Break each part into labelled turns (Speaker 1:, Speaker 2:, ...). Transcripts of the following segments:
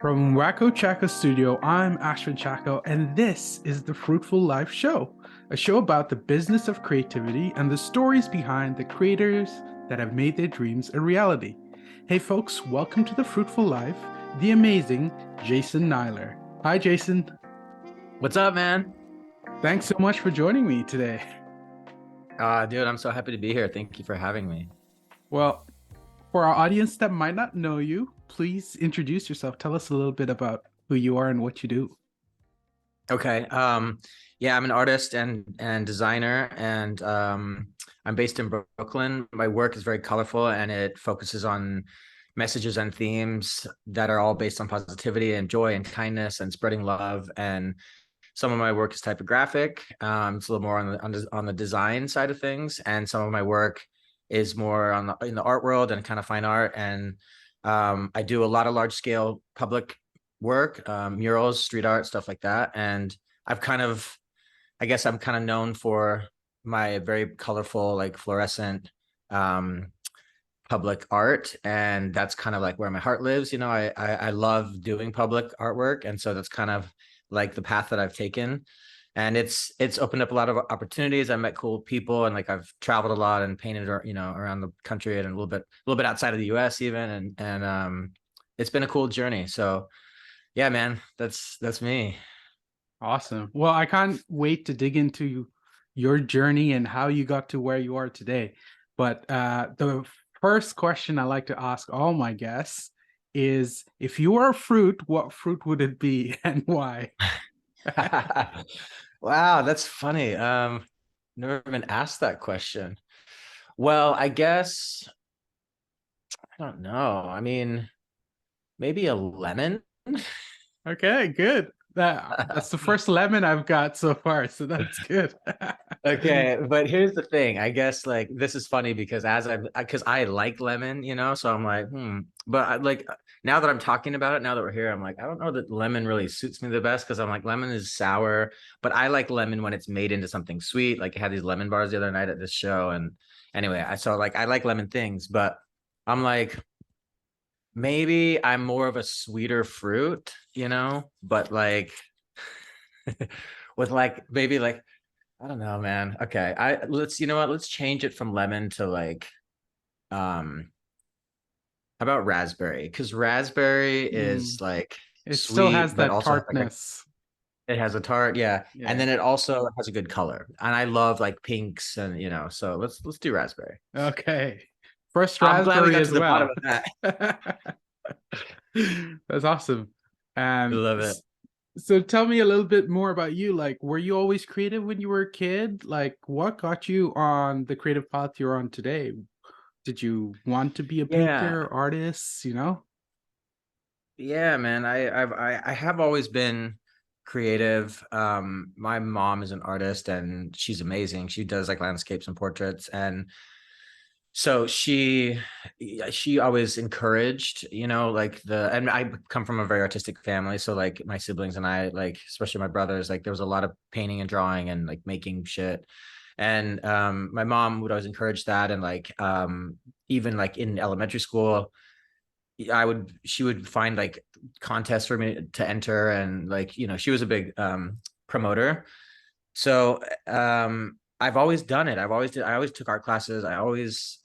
Speaker 1: From Wacko Chaco Studio, I'm Ashwin Chaco, and this is the Fruitful Life Show, a show about the business of creativity and the stories behind the creators that have made their dreams a reality. Hey, folks, welcome to the Fruitful Life, the amazing Jason Nylor. Hi, Jason.
Speaker 2: What's up, man?
Speaker 1: Thanks so much for joining me today.
Speaker 2: Dude, I'm so happy to be here. Thank you for having me.
Speaker 1: Well, for our audience that might not know you, please introduce yourself. Tell us a little bit about who you are and what you do.
Speaker 2: Okay. Yeah, I'm an artist and designer, and I'm based in Brooklyn. My work is very colorful and it focuses on messages and themes that are all based on positivity and joy and kindness and spreading love. And some of my work is typographic. It's a little more on the design side of things, and some of my work is more in the art world and kind of fine art. And I do a lot of large scale public work, murals, street art, stuff like that. And I've kind of, I guess I'm kind of known for my very colorful, like fluorescent um, public art, and that's kind of like where my heart lives. I love doing public artwork, and so that's kind of like the path that I've taken, and it's opened up a lot of opportunities. I met cool people, and like I've traveled a lot and painted, around the country and a little bit outside of the U.S. even, and it's been a cool journey. So yeah, man, that's me.
Speaker 1: Awesome. Well, I can't wait to dig into your journey and how you got to where you are today. But the first question I like to ask all my guests is if you were a fruit, what fruit would it be and why?
Speaker 2: Wow, that's funny. Never been asked that question. Well, I guess I don't know. I mean, maybe a lemon.
Speaker 1: Okay, good. That's the first lemon I've got so far, so that's good.
Speaker 2: Okay, but here's the thing. I guess like this is funny because because I like lemon, so I'm like, But like now that I'm talking about it, now that we're here, I'm like, I don't know that lemon really suits me the best because I'm like, lemon is sour, but I like lemon when it's made into something sweet. Like I had these lemon bars the other night at this show, and anyway, I like lemon things, but I'm like, maybe I'm more of a sweeter fruit, but like with like maybe like I don't know, man. Okay. You know what? Let's change it from lemon to like how about raspberry? Because raspberry
Speaker 1: Mm,
Speaker 2: is like
Speaker 1: it still has
Speaker 2: sweet, but
Speaker 1: that
Speaker 2: also has like
Speaker 1: tartness.
Speaker 2: it has a tart, yeah. And
Speaker 1: Yeah.
Speaker 2: then it also has a good color. And I love like pinks and so let's do raspberry.
Speaker 1: Okay. First
Speaker 2: I'm glad we
Speaker 1: raspberry
Speaker 2: got to
Speaker 1: as
Speaker 2: the bottom
Speaker 1: well.
Speaker 2: of that.
Speaker 1: That's awesome.
Speaker 2: I love it.
Speaker 1: So tell me a little bit more about you. Like, were you always creative when you were a kid? Like, what got you on the creative path you're on today? Did you want to be a
Speaker 2: Yeah.
Speaker 1: painter, artist, you know?
Speaker 2: Yeah, man. I have always been creative. My mom is an artist and she's amazing. She does like landscapes and portraits, and so she always encouraged, like and I come from a very artistic family, so like my siblings and I, like especially my brothers, like there was a lot of painting and drawing and like making shit. And my mom would always encourage that, and like even like in elementary school she would find like contests for me to enter, and like she was a big promoter. So I've always done it. I always took art classes. I always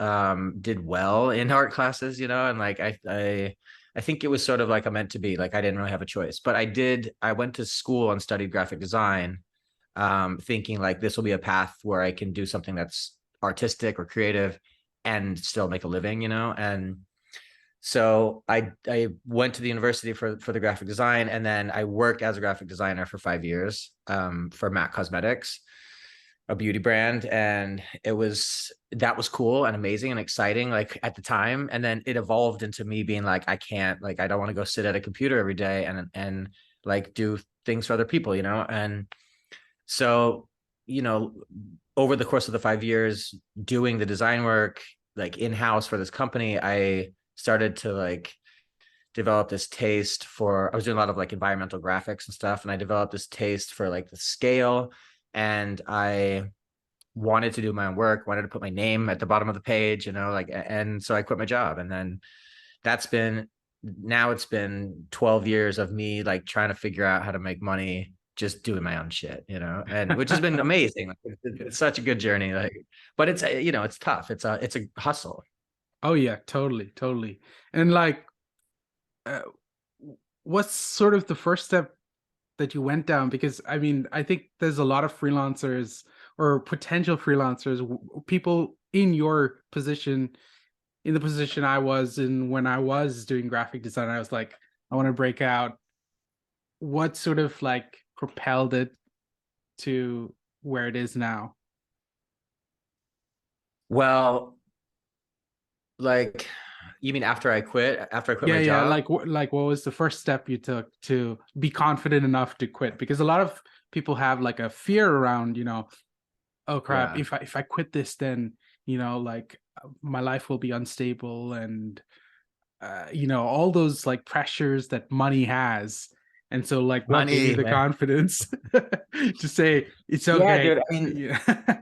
Speaker 2: did well in art classes, and like I think it was sort of like a meant to be. Like I didn't really have a choice. But I went to school and studied graphic design, thinking like this will be a path where I can do something that's artistic or creative and still make a living, and so I went to the university for the graphic design, and then I worked as a graphic designer for 5 years for MAC Cosmetics, a beauty brand, and that was cool and amazing and exciting like at the time. And then it evolved into me being like, I don't want to go sit at a computer every day and like do things for other people, and so you know over the course of the 5 years doing the design work like in-house for this company, I started to like develop this taste for, I was doing a lot of like environmental graphics and stuff, and I developed this taste for like the scale, and I wanted to do my own work, wanted to put my name at the bottom of the page, like, and so I quit my job. And then that's been now it's been 12 years of me like trying to figure out how to make money just doing my own shit, and which has been amazing. Like,
Speaker 1: Yeah.
Speaker 2: it's such a good journey. Like, but it's it's tough. It's a hustle.
Speaker 1: Oh yeah, totally, totally. And like, uh, what's sort of the first step that you went down? Because I mean, I think there's a lot of freelancers or potential freelancers, people in your position, in the position I was in when I was doing graphic design. I was like, I want to break out. What sort of like propelled it to where it is now?
Speaker 2: Well, like, you mean after I quit
Speaker 1: Yeah,
Speaker 2: my
Speaker 1: yeah.
Speaker 2: job?
Speaker 1: Like what was the first step you took to be confident enough to quit? Because a lot of people have like a fear around, oh crap,
Speaker 2: Yeah.
Speaker 1: if I quit this, then like my life will be unstable, and all those like pressures that money has. And so like what gave you
Speaker 2: Money,
Speaker 1: the
Speaker 2: man.
Speaker 1: confidence to say it's
Speaker 2: Yeah,
Speaker 1: okay?
Speaker 2: dude. I mean,
Speaker 1: Yeah.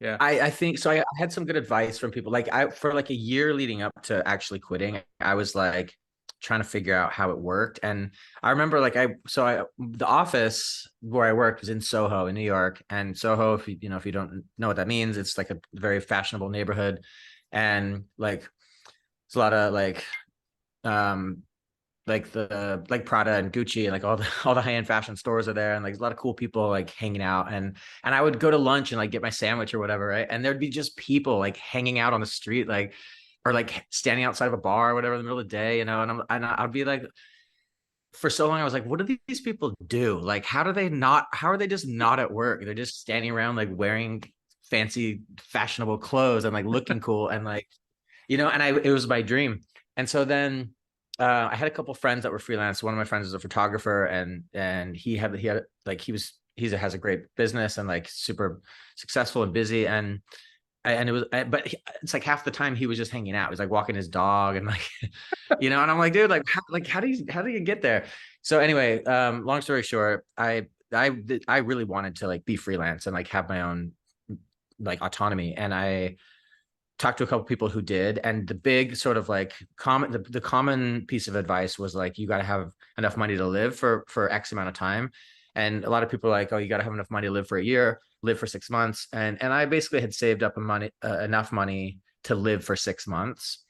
Speaker 1: Yeah.
Speaker 2: I think so. I had some good advice from people. Like, for like a year leading up to actually quitting, I was like trying to figure out how it worked. And I remember like the office where I worked was in Soho in New York. And Soho, if you don't know what that means, it's like a very fashionable neighborhood. And like it's a lot of um like Prada and Gucci and like all the all the high-end fashion stores are there, and like a lot of cool people like hanging out. And I would go to lunch and like get my sandwich or whatever, right? And there'd be just people like hanging out on the street, like, or like standing outside of a bar or whatever in the middle of the day, and I'd be like, for so long I was like, what do these people do? Like, how are they just not at work? They're just standing around like wearing fancy fashionable clothes and like looking cool, and like, and it was my dream. And so then I had a couple friends that were freelance. One of my friends is a photographer, and he had like has a great business and like super successful and busy. And it was, but it's like half the time he was just hanging out. He was like walking his dog and like, and I'm like, dude, like how do you get there? So anyway, long story short, I really wanted to like be freelance and like have my own like autonomy. And I talked to a couple people who did, and the big sort of like the common piece of advice was like, you got to have enough money to live for X amount of time. And a lot of people are like, oh, you got to have enough money to live for a year, live for 6 months. And I basically had saved up enough money to live for 6 months.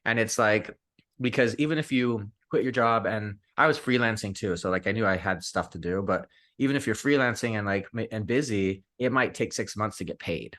Speaker 2: And it's like, because even if you quit your job, and I was freelancing too, so like I knew I had stuff to do, but even if you're freelancing and like and busy, it might take 6 months to get paid,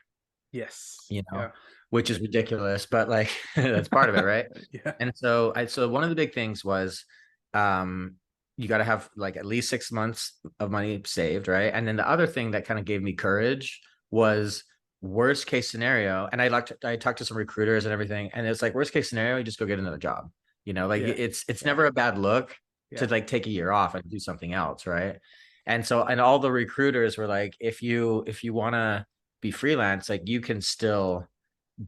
Speaker 1: Yes.
Speaker 2: you know,
Speaker 1: Yeah.
Speaker 2: which is ridiculous, but like that's part of it, right?
Speaker 1: Yeah.
Speaker 2: And so one of the big things was, um, you got to have like at least 6 months of money saved, right? And then the other thing that kind of gave me courage was, worst case scenario. And I talked to some recruiters and everything, and it's like, worst case scenario, you just go get another job. Like
Speaker 1: Yeah.
Speaker 2: it's never a bad look to
Speaker 1: Yeah.
Speaker 2: like take a year off and do something else, right? And all the recruiters were like, if you want to be freelance, like you can still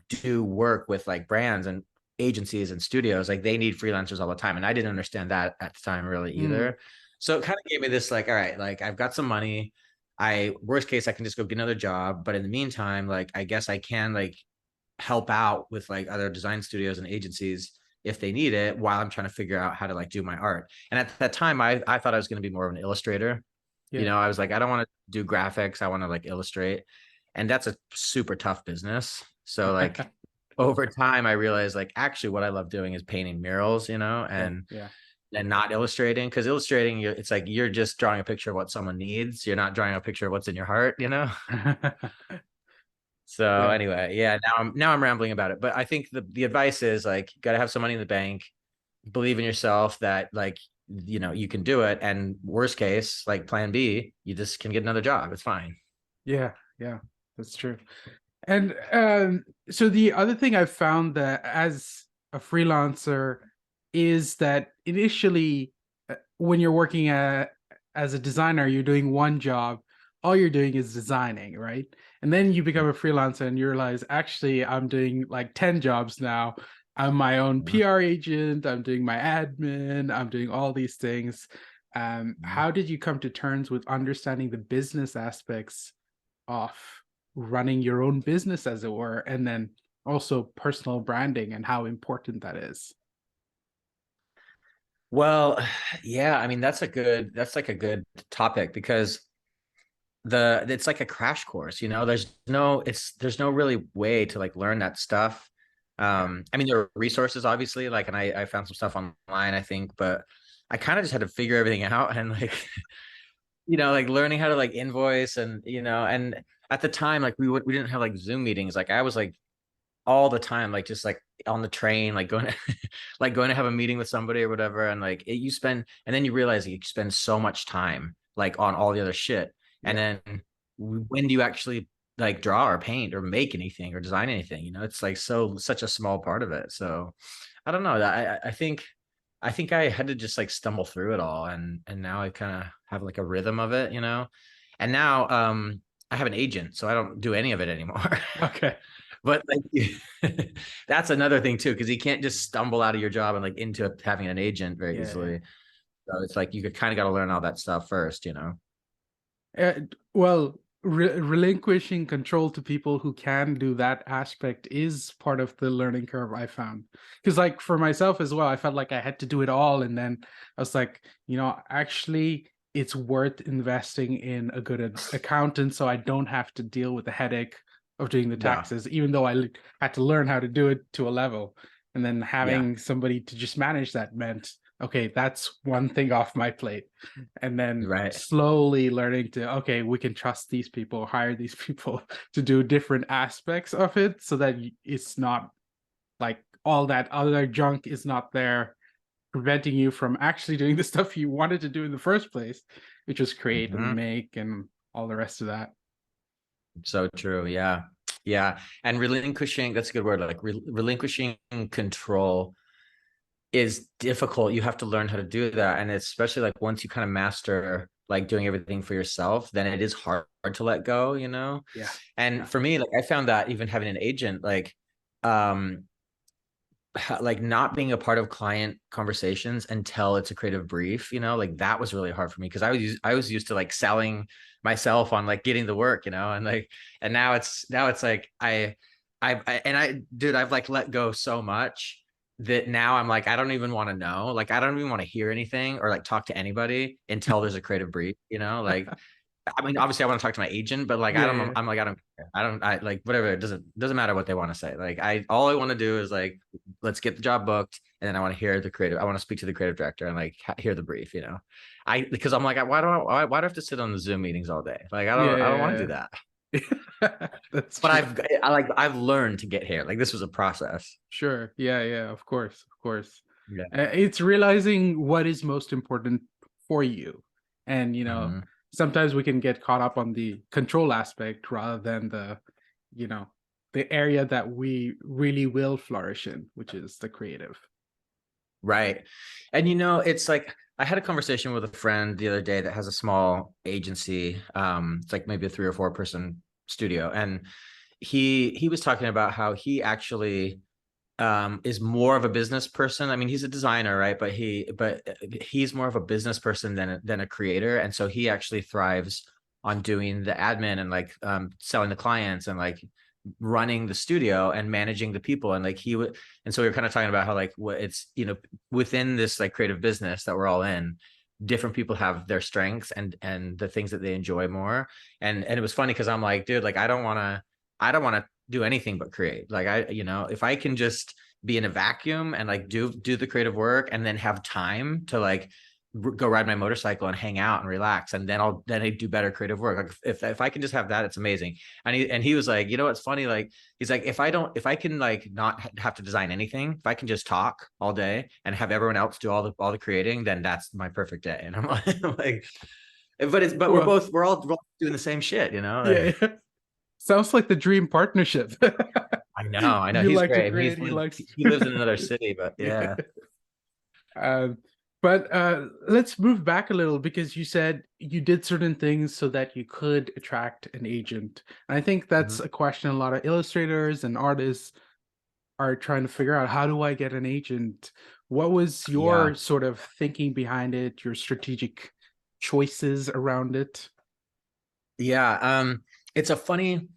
Speaker 2: do work with like brands and agencies and studios. Like they need freelancers all the time. And I didn't understand that at the time really
Speaker 1: Mm.
Speaker 2: either. So it kind of gave me this like, all right, like I've got some money. Worst case, I can just go get another job. But in the meantime, like I guess I can like help out with like other design studios and agencies if they need it, while I'm trying to figure out how to like do my art. And at that time, I thought I was going to be more of an illustrator.
Speaker 1: Yeah.
Speaker 2: I was like, I don't want to do graphics. I want to like illustrate. And that's a super tough business. So like over time, I realized like actually what I love doing is painting murals,
Speaker 1: Yeah. Yeah.
Speaker 2: and not illustrating, because illustrating, it's like you're just drawing a picture of what someone needs. You're not drawing a picture of what's in your heart. So
Speaker 1: Yeah.
Speaker 2: anyway, yeah, now I'm rambling about it, but I think the advice is like, you got to have some money in the bank, believe in yourself that like, you can do it, and worst case, like plan B, you just can get another job. It's fine.
Speaker 1: Yeah. Yeah. That's true. And so the other thing I've found that as a freelancer is that initially, when you're working as a designer, you're doing one job, all you're doing is designing, right? And then you become a freelancer and you realize, actually, I'm doing like 10 jobs now. I'm my own
Speaker 2: Yeah.
Speaker 1: PR agent, I'm doing my admin, I'm doing all these things. How did you come to terms with understanding the business aspects of running your own business, as it were, and then also personal branding and how important that is?
Speaker 2: Well, yeah, I mean that's like a good topic because it's like a crash course, you know. There's no really way to like learn that stuff.
Speaker 1: Yeah.
Speaker 2: I mean there are resources obviously, like, and I found some stuff online, I think, but I kind of just had to figure everything out and like like learning how to like invoice and and at the time like we didn't have like Zoom meetings. Like I was like all the time, like just like on the train, like going to like going to have a meeting with somebody or whatever. And like you spend, and then you realize that you spend so much time like on all the other shit. And
Speaker 1: Yeah.
Speaker 2: then when do you actually like draw or paint or make anything or design anything? It's like such a small part of it. So I don't know. I think I had to just like stumble through it all, and now I kind of have like a rhythm of it, And now I have an agent, so I don't do any of it anymore.
Speaker 1: Okay.
Speaker 2: But like that's another thing too, because you can't just stumble out of your job and like into having an agent very
Speaker 1: Yeah. Yeah.
Speaker 2: easily. So it's like you kind of got to learn all that stuff first,
Speaker 1: Well, relinquishing control to people who can do that aspect is part of the learning curve I found. Because, like, for myself as well, I felt like I had to do it all. And then I was like, actually, it's worth investing in a good accountant so I don't have to deal with the headache of doing the
Speaker 2: Yeah.
Speaker 1: taxes, even though I had to learn how to do it to a level. And then
Speaker 2: Yeah.
Speaker 1: having somebody to just manage that meant, okay, that's one thing off my plate. And then
Speaker 2: Right.
Speaker 1: slowly learning to, okay, we can trust these people, hire these people to do different aspects of it so that it's not like all that other junk is not there preventing you from actually doing the stuff you wanted to do in the first place, which was create and
Speaker 2: Mhm.
Speaker 1: make and all the rest of that.
Speaker 2: So true. Yeah. Yeah. And relinquishing, that's a good word, like relinquishing control is difficult. You have to learn how to do that. And especially like once you kind of master like doing everything for yourself, then it is hard to let go.
Speaker 1: Yeah.
Speaker 2: And
Speaker 1: Yeah.
Speaker 2: for me, like I found that even having an agent, um, like not being a part of client conversations until it's a creative brief, like that was really hard for me because I was used to like selling myself on like getting the work, and like and now it's like dude, I've like let go so much that now I'm like I don't even want to know, like I don't even want to hear anything or like talk to anybody until there's a creative brief, like I mean, obviously I want to talk to my agent, but like I
Speaker 1: Yeah.
Speaker 2: don't,
Speaker 1: Yeah.
Speaker 2: I'm like, I don't care. I like whatever. It doesn't matter what they want to say. Like all I want to do is like, let's get the job booked. And then I want to hear I want to speak to the creative director and like hear the brief. Because I'm like, why do I have to sit on the Zoom meetings all day? Like, I don't want to do
Speaker 1: Yeah.
Speaker 2: that.
Speaker 1: Yeah. That's
Speaker 2: But
Speaker 1: true.
Speaker 2: I've learned to get here. Like this was a process.
Speaker 1: Sure. Yeah, yeah, of course, of course.
Speaker 2: Yeah.
Speaker 1: It's realizing what is most important for you. And,
Speaker 2: Mhm.
Speaker 1: sometimes we can get caught up on the control aspect rather than you know, the area that we really will flourish in, which is the creative.
Speaker 2: Right. And it's like I had a conversation with a friend the other day that has a small agency. It's like maybe a 3 or 4 person studio. And he was talking about how he actually is more of a business person. I mean, he's a designer, right? But he's more of a business person than a creator. And so he actually thrives on doing the admin and like selling the clients and like running the studio and managing the people. And like he would, and so we were kind of talking about how like what it's, within this like creative business that we're all in, different people have their strengths and the things that they enjoy more. And it was funny because I'm like, dude, like I don't want to do anything but create. Like if I can just be in a vacuum and like do the creative work and then have time to like go ride my motorcycle and hang out and relax, and then I do better creative work. Like if I can just have that, it's amazing. And he was like, what's funny, like he's like, if I can like not have to design anything, if I can just talk all day and have everyone else do all the creating, then that's my perfect day. And I'm like,
Speaker 1: Well,
Speaker 2: we're all doing the same shit, like,
Speaker 1: yeah, yeah. Sounds like the dream partnership.
Speaker 2: I know.
Speaker 1: You
Speaker 2: He's
Speaker 1: like to
Speaker 2: great. And
Speaker 1: create, he likes
Speaker 2: he lives in another city, but
Speaker 1: yeah.
Speaker 2: yeah.
Speaker 1: Um, but let's move back a little because you said you did certain things so that you could attract an agent. And I think that's
Speaker 2: Mhm.
Speaker 1: a question a lot of illustrators and artists are trying to figure out. How do I get an agent? What was your
Speaker 2: Yeah.
Speaker 1: sort of thinking behind it, your strategic choices around it?
Speaker 2: Yeah. It's a funny,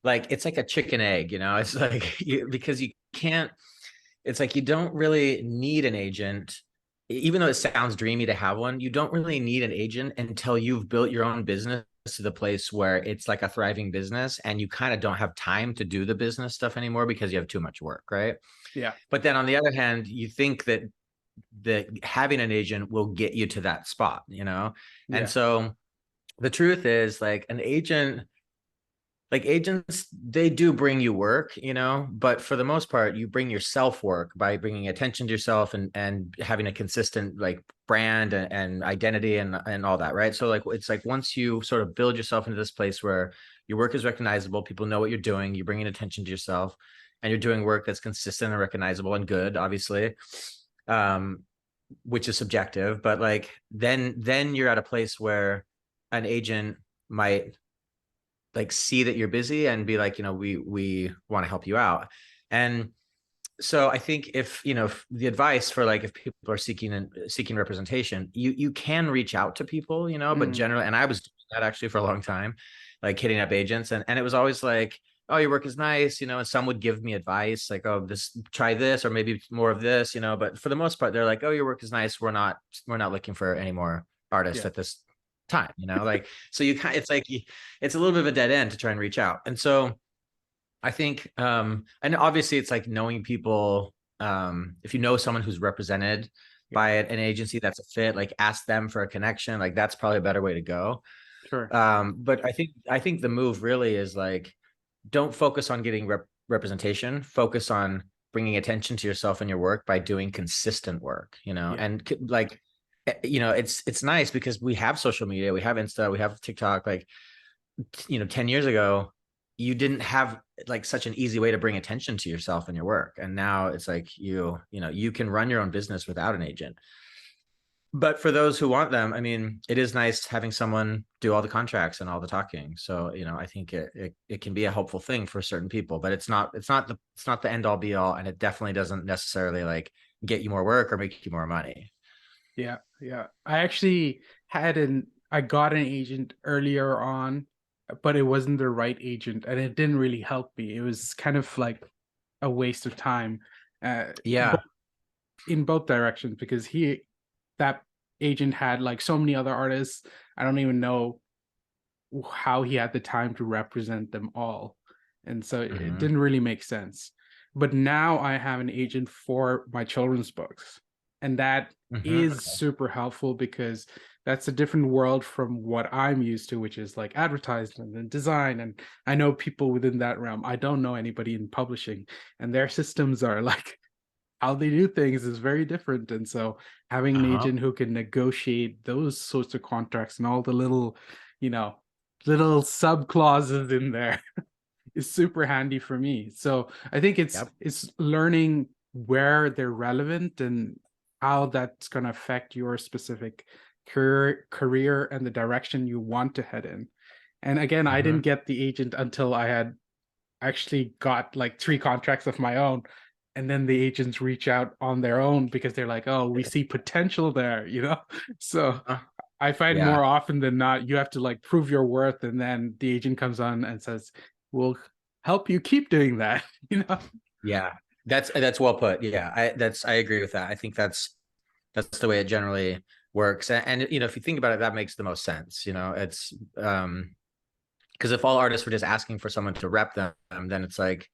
Speaker 2: like, it's like a chicken egg, it's like because you can't, it's like you don't really need an agent even though it sounds dreamy to have one, you don't really need an agent until you've built your own business to the place where it's like a thriving business and you kind of don't have time to do the business stuff anymore because you have too much work, right?
Speaker 1: Yeah.
Speaker 2: But then on the other hand, you think that having an agent will get you to that spot, And
Speaker 1: Yeah.
Speaker 2: so the truth is, like, an agent, like, agents, they do bring you work, but for the most part, you bring yourself work by bringing attention to yourself and having a consistent, like, brand and identity and all that, right? So, like, it's like once you sort of build yourself into this place where your work is recognizable, people know what you're doing, you're bringing attention to yourself, and you're doing work that's consistent and recognizable and good, obviously, um, which is subjective, but, like, then you're at a place where an agent might, like, see that you're busy and be like, we want to help you out. And so I think if the advice for, like, if people are seeking representation, you can reach out to people, but
Speaker 1: Mm.
Speaker 2: generally, and I was doing that actually for a long time, like hitting up agents, and it was always like, oh, your work is nice, and some would give me advice like, oh, try this, or maybe more of this, but for the most part, they're like, oh, your work is nice. We're not looking for any more artists
Speaker 1: Yeah.
Speaker 2: at this time, like, so it's like, it's a little bit of a dead end to try and reach out. And so I think, and obviously it's like knowing people. If you know someone who's represented
Speaker 1: Yeah.
Speaker 2: by an agency that's a fit, like, ask them for a connection. Like, that's probably a better way to go.
Speaker 1: Sure.
Speaker 2: But I think the move really is, like, don't focus on getting representation. Focus on bringing attention to yourself and your work by doing consistent work.
Speaker 1: Yeah.
Speaker 2: And like, it's nice because we have social media, we have Insta, we have TikTok. Like, 10 years ago, you didn't have, like, such an easy way to bring attention to yourself and your work. And now it's like, you can run your own business without an agent. But for those who want them, I mean, it is nice having someone do all the contracts and all the talking. So, I think it can be a helpful thing for certain people, but it's not the end all be all. And it definitely doesn't necessarily, like, get you more work or make you more money.
Speaker 1: Yeah. Yeah. I actually I got an agent earlier on, but it wasn't the right agent and it didn't really help me. It was kind of like a waste of time. Uh,
Speaker 2: Yeah.
Speaker 1: in both directions because that agent had like so many other artists. I don't even know how he had the time to represent them all. And so it
Speaker 2: Hmm.
Speaker 1: didn't really make sense. But now I have an agent for my children's books. And that is
Speaker 2: Hmm.
Speaker 1: super helpful because that's a different world from what I'm used to, which is like advertisement and design. And I know people within that realm. I don't know anybody in publishing, and their systems are like how they do things is very different. And so having an
Speaker 2: Uh-huh.
Speaker 1: agent who can negotiate those sorts of contracts and all the little, you know, little sub clauses in there is super handy for me. So I think it's
Speaker 2: Yep.
Speaker 1: it's learning where they're relevant and how that's going to affect your specific career and the direction you want to head in. And again, I didn't
Speaker 2: Hmm.
Speaker 1: get the agent until I had actually got like 3 contracts of my own, and then the agents reach out on their own because they're like, oh, we see potential there. So I find
Speaker 2: Yeah.
Speaker 1: more often than not you have to like prove your worth, and then the agent comes on and says, we'll help you keep doing that.
Speaker 2: Yeah. That's well put. Yeah. I agree with that. I think that's the way it generally works. And if you think about it, that makes the most sense. It's because if all artists were just asking for someone to rep them, then it's like,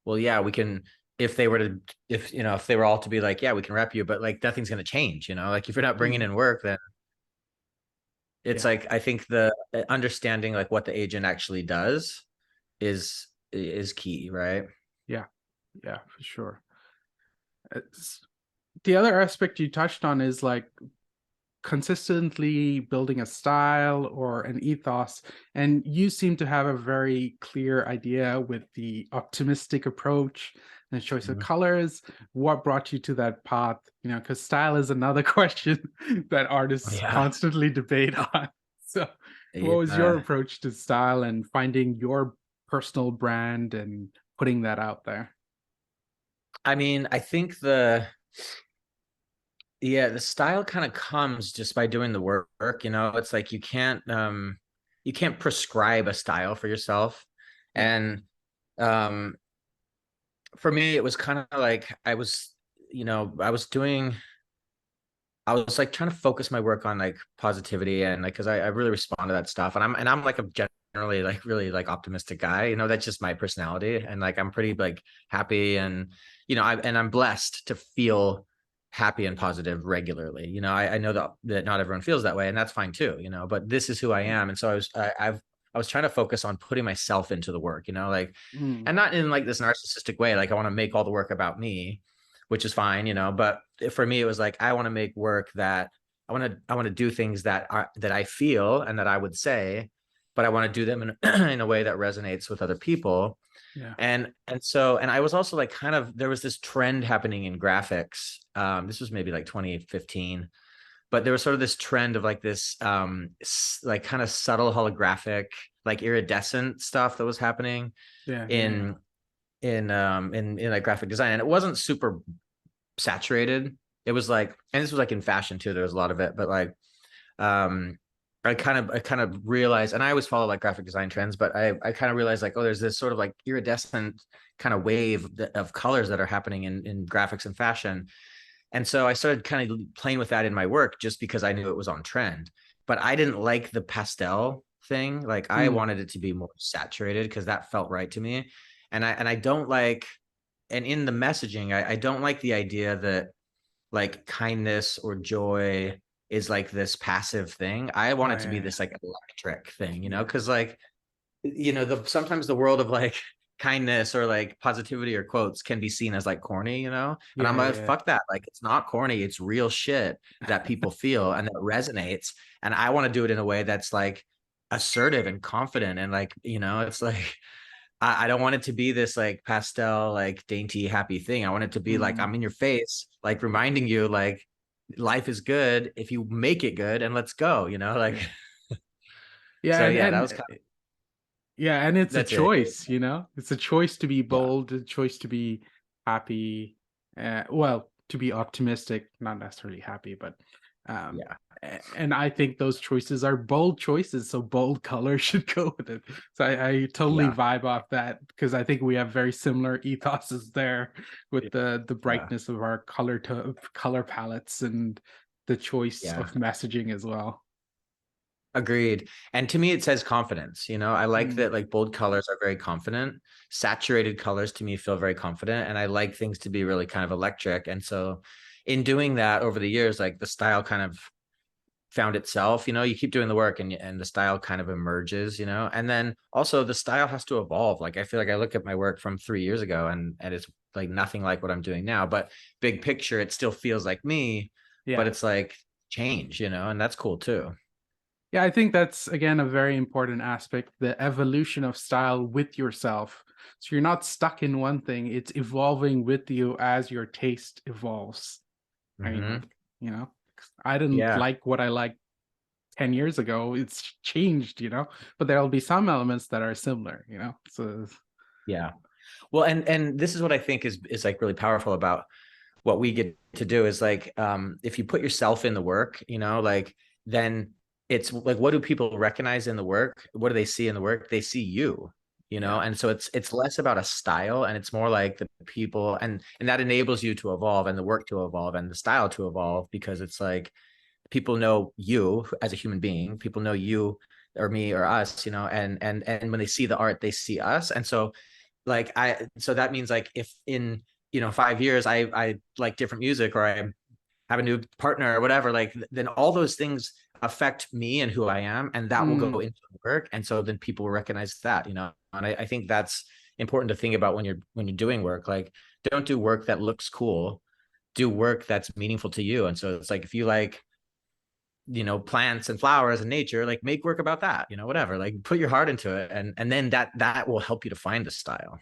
Speaker 2: well, yeah, we can. If they were to, if they were all to be like, yeah, we can rep you, but, like, nothing's going to change. Like, if you're not bringing
Speaker 1: Mm,
Speaker 2: in work, then it's
Speaker 1: yeah.
Speaker 2: like, I think the understanding, like, what the agent actually does is key, right?
Speaker 1: Yeah. Yeah, for sure. It's, the other aspect you touched on is like consistently building a style or an ethos, and you seem to have a very clear idea with the optimistic approach and the choice of
Speaker 2: Mhm.
Speaker 1: colors. What brought you to that path? Because style is another question that artists
Speaker 2: Yeah.
Speaker 1: constantly debate on. So what was your
Speaker 2: Yeah.
Speaker 1: approach to style and finding your personal brand and putting that out there?
Speaker 2: I mean, I think the style kind of comes just by doing the work. It's like you can't prescribe a style for yourself.
Speaker 1: Yeah.
Speaker 2: And um for me, it was kind of like I was doing I was like trying to focus my work on like positivity and like because I really respond to that stuff. And I'm like a generally like really like optimistic guy. You know, that's just my personality. And like I'm pretty like happy and I'm blessed to feel happy and positive regularly. You know, I know that not everyone feels that way, and that's fine too, but this is who I am. And so I was trying to focus on putting myself into the work, like,
Speaker 1: Mm,
Speaker 2: and not in like this narcissistic way, like I want to make all the work about me, which is fine, but for me it was like I want to make work that I want to do things that I feel and that I would say, but I want to do them in, in a way that resonates with other people.
Speaker 1: yeah.
Speaker 2: And I was also like kind of there was this trend happening in graphics. This was maybe like 2015, but there was sort of this trend of like this like kind of subtle holographic, like iridescent stuff that was happening
Speaker 1: Yeah. Yeah. Yeah.
Speaker 2: in in like graphic design, and it wasn't super saturated. It was like, and this was like in fashion too, there was a lot of it, but like um I kind of realized, and I always follow like graphic design trends, but I kind of realized like, oh, there's this sort of like iridescent kind of wave of colors that are happening in graphics and fashion. And so I started kind of playing with that in my work just because I knew it was on trend. But I didn't like the pastel thing. Like I
Speaker 1: Mm,
Speaker 2: wanted it to be more saturated because that felt right to me. And I don't like, and in the messaging, I don't like the idea that like kindness or joy is like this passive thing. I want
Speaker 1: yeah.
Speaker 2: it to be
Speaker 1: Yeah.
Speaker 2: this like electric thing,
Speaker 1: Yeah.
Speaker 2: because like the sometimes the world of like kindness or like positivity or quotes can be seen as like corny, and I'm
Speaker 1: Yeah.
Speaker 2: like,
Speaker 1: Yeah.
Speaker 2: fuck that. Like it's not corny, it's real shit that people feel and that resonates. And I want to do it in a way that's like assertive and confident, and like, it's like I don't want it to be this like pastel, like dainty, happy thing. I want it to be like
Speaker 1: Mm,
Speaker 2: I'm in your face, like reminding you like life is good if you make it good, and let's go, like.
Speaker 1: yeah. Yeah.
Speaker 2: So
Speaker 1: And
Speaker 2: yeah, that was
Speaker 1: and
Speaker 2: kind of
Speaker 1: yeah, and it's a
Speaker 2: that's it.
Speaker 1: choice, It's a choice to be
Speaker 2: Yeah.
Speaker 1: bold, a choice to be happy, well, to be optimistic, not necessarily happy, but um
Speaker 2: Yeah.
Speaker 1: and I think those choices are bold choices, so bold color should go with it. So I totally
Speaker 2: Yeah.
Speaker 1: vibe off that because I think we have very similar ethoses there with the
Speaker 2: Yeah.
Speaker 1: brightness of our color palettes and the choice
Speaker 2: Yeah.
Speaker 1: of messaging as well.
Speaker 2: Agreed. And to me, it says confidence. I like
Speaker 1: Mm,
Speaker 2: that like bold colors are very confident. Saturated colors to me feel very confident. And I like things to be really kind of electric. And so in doing that over the years, like the style kind of found itself. You keep doing the work, and the style kind of emerges, and then also the style has to evolve. Like I feel like I look at my work from 3 years ago, and it's like nothing like what I'm doing now, but big picture it still feels like me, but
Speaker 1: yeah.
Speaker 2: it's like change, and that's cool too.
Speaker 1: Yeah, I think that's again a very important aspect, the evolution of style with yourself. So you're not stuck in one thing, it's evolving with you as your taste evolves. I mean,
Speaker 2: Hmm.
Speaker 1: you know, I didn't
Speaker 2: Yeah.
Speaker 1: like what I liked 10 years ago. It's changed, but there'll be some elements that are similar. So
Speaker 2: Yeah. Well, and this is what I think is like really powerful about what we get to do is like, if you put yourself in the work, like then it's like, what do people recognize in the work? What do they see in the work? They see you,
Speaker 1: yeah.
Speaker 2: and so it's less about a style, and it's more like the people, and that enables you to evolve, and the work to evolve, and the style to evolve, because it's like people know you as a human being, people know you or me or us, and when they see the art, they see us. And so like so that means like if in 5 years I like different music, or I have a new partner or whatever, like then all those things affect me and who I am, and that will
Speaker 1: Mm,
Speaker 2: go into the work, and so then people will recognize that, and I think that's important to think about when you're doing work. Like don't do work that looks cool, do work that's meaningful to you. And so it's like, if you like plants and flowers and nature, like make work about that, whatever, like put your heart into it, and then that will help you to find the style.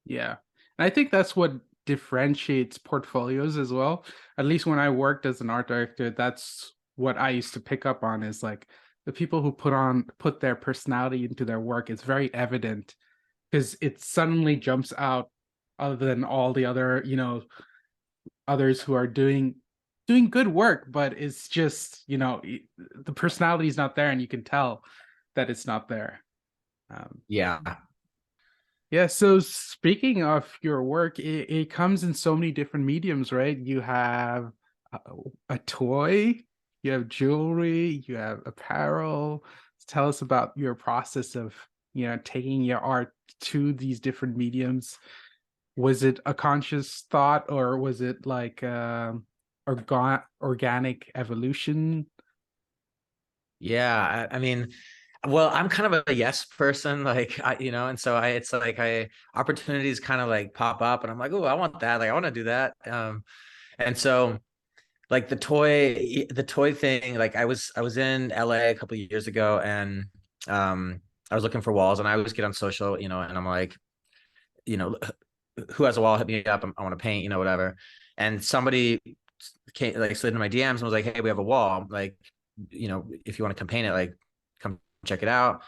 Speaker 1: yeah. And I think that's what differentiates portfolios as well. At least when I worked as an art director, that's what I used to pick up on is like the people who put their personality into their work. It's very evident because it suddenly jumps out other than all the other, others who are doing good work, but it's just, the personality is not there and you can tell that it's not there. Um,
Speaker 2: Yeah.
Speaker 1: Yeah, so speaking of your work, it comes in so many different mediums, right? You have a, a toy, you have jewelry, you have apparel. Tell us about your process of, taking your art to these different mediums. Was it a conscious thought, or was it like organic evolution?
Speaker 2: Yeah, I mean, well, I'm kind of a yes person, like and so it's like I opportunities kind of like pop up, and I'm like, oh, I want that, like I want to do that. And so like the toy thing, like I was in LA a couple of years ago, and I was looking for walls, and I always get on social, and I'm like, you know, who has a wall, hit me up, I want to paint, whatever. And somebody came, like, slid into my DMs and was like, hey, we have a wall, like, if you want to come paint it, like, come check it out.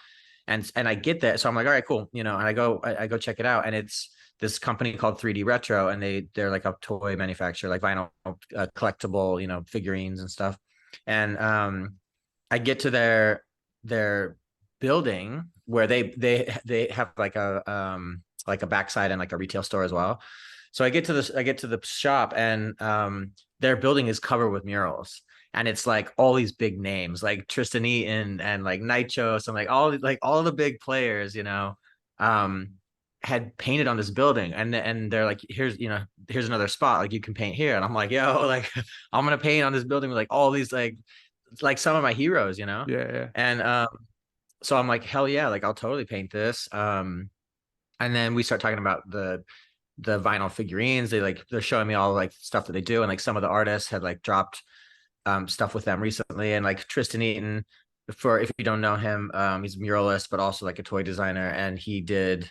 Speaker 2: And I get that, so I'm like, all right, cool, and I go check it out, and it's this company called 3D Retro, and they're like a toy manufacturer, like vinyl, collectible, figurines and stuff. And I get to their building where they have like a backside and like a retail store as well. So I get to the shop, and their building is covered with murals. And it's like all these big names like Tristan Eaton and like Nichos and like all the big players, um, had painted on this building. And they're like, here's another spot, like you can paint here. And I'm like, yo, like I'm gonna paint on this building with like all these like some of my heroes.
Speaker 1: Yeah, yeah,
Speaker 2: And so I'm like, hell yeah, like I'll totally paint this. And then we start talking about the vinyl figurines. They're showing me all like stuff that they do, and like some of the artists had like dropped stuff with them recently. And like Tristan Eaton, for if you don't know him, he's a muralist but also like a toy designer, and he did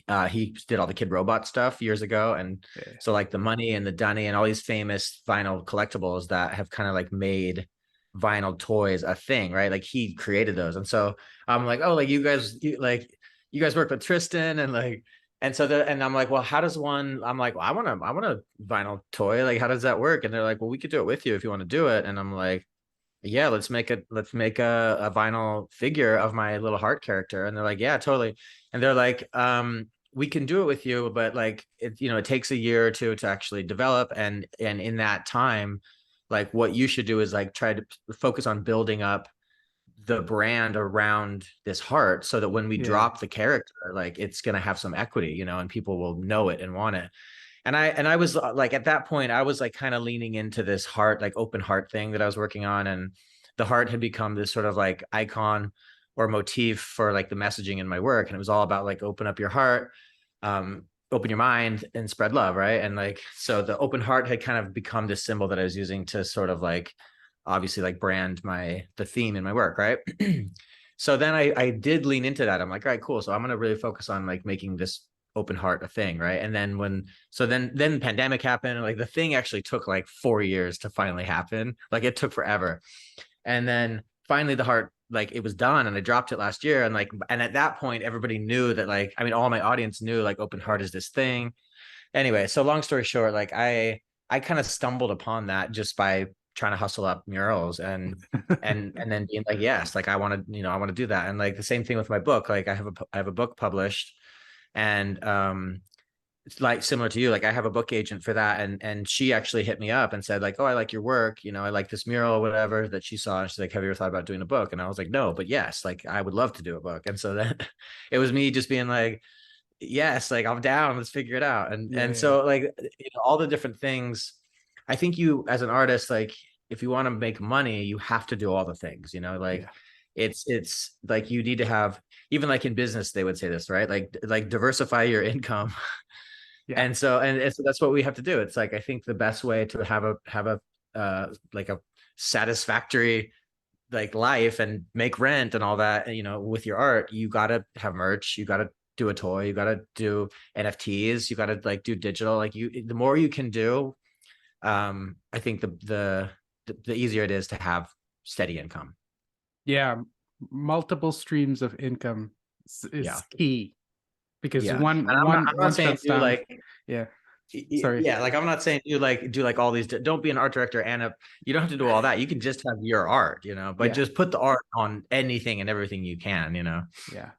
Speaker 2: all the Kid Robot stuff years ago. And
Speaker 1: yeah,
Speaker 2: so like the Money and the Dunny and all these famous vinyl collectibles that have kind of like made vinyl toys a thing, right? Like he created those. And so I'm like, oh, like you guys work with Tristan, and like, and I'm like, well, how does one, I'm like, well, I want a vinyl toy. Like, how does that work? And they're like, well, we could do it with you if you want to do it. And I'm like, yeah, let's make a vinyl figure of my little heart character. And they're like, yeah, totally. And they're like, we can do it with you, but like it takes a year or two to actually develop. And in that time, like what you should do is like try to focus on building up the brand around this heart, so that when we
Speaker 1: yeah,
Speaker 2: drop the character, like it's going to have some equity, and people will know it and want it. And I was like, at that point I was like kind of leaning into this heart, like open heart thing that I was working on. And the heart had become this sort of like icon or motif for like the messaging in my work. And it was all about like open up your heart, open your mind, and spread love, right? And like, so the open heart had kind of become this symbol that I was using to sort of like obviously like brand the theme in my work, right? So then I did lean into that. I'm like, all right, cool, so I'm going to really focus on like making this open heart a thing, right? And then then pandemic happened, and like the thing actually took like 4 years to finally happen. Like it took forever. And then finally the heart, like it was done, and I dropped it last year. And at that point everybody knew that, like, I mean, all my audience knew like open heart is this thing. Anyway, so long story short, like I kind of stumbled upon that just by trying to hustle up murals, and then being like, yes, like I want to do that. And like the same thing with my book. Like I have a book published, and it's like similar to you, like I have a book agent for that, and she actually hit me up and said like, oh, I like your work, I like this mural or whatever that she saw. And she's like, have you ever thought about doing a book? And I was like, no, but yes, like I would love to do a book. And so then it was me just being like, yes, like I'm down, let's figure it out. and
Speaker 1: yeah,
Speaker 2: and
Speaker 1: yeah,
Speaker 2: so like all the different things. I think you, as an artist, like if you want to make money, you have to do all the things, like
Speaker 1: yeah,
Speaker 2: it's like you need to have, even like in business they would say this, right? Like diversify your income.
Speaker 1: yeah,
Speaker 2: And so that's what we have to do. It's like I think the best way to have a like a satisfactory like life and make rent and all that, with your art, you got to have merch, you got to do a toy, you got to do NFTs, you got to like do digital. Like the more you can do, I think the easier it is to have steady income.
Speaker 1: yeah. Multiple streams of income
Speaker 2: Yeah.
Speaker 1: is key, because
Speaker 2: Yeah.
Speaker 1: one
Speaker 2: And
Speaker 1: one
Speaker 2: I'm not
Speaker 1: one
Speaker 2: saying
Speaker 1: shuts
Speaker 2: do
Speaker 1: down.
Speaker 2: like,
Speaker 1: Yeah, sorry.
Speaker 2: yeah, like I'm not saying do like all these, don't be an art director and you don't have to do all that. You can just have your art, but
Speaker 1: Yeah,
Speaker 2: just put the art on anything and everything you can.
Speaker 1: yeah.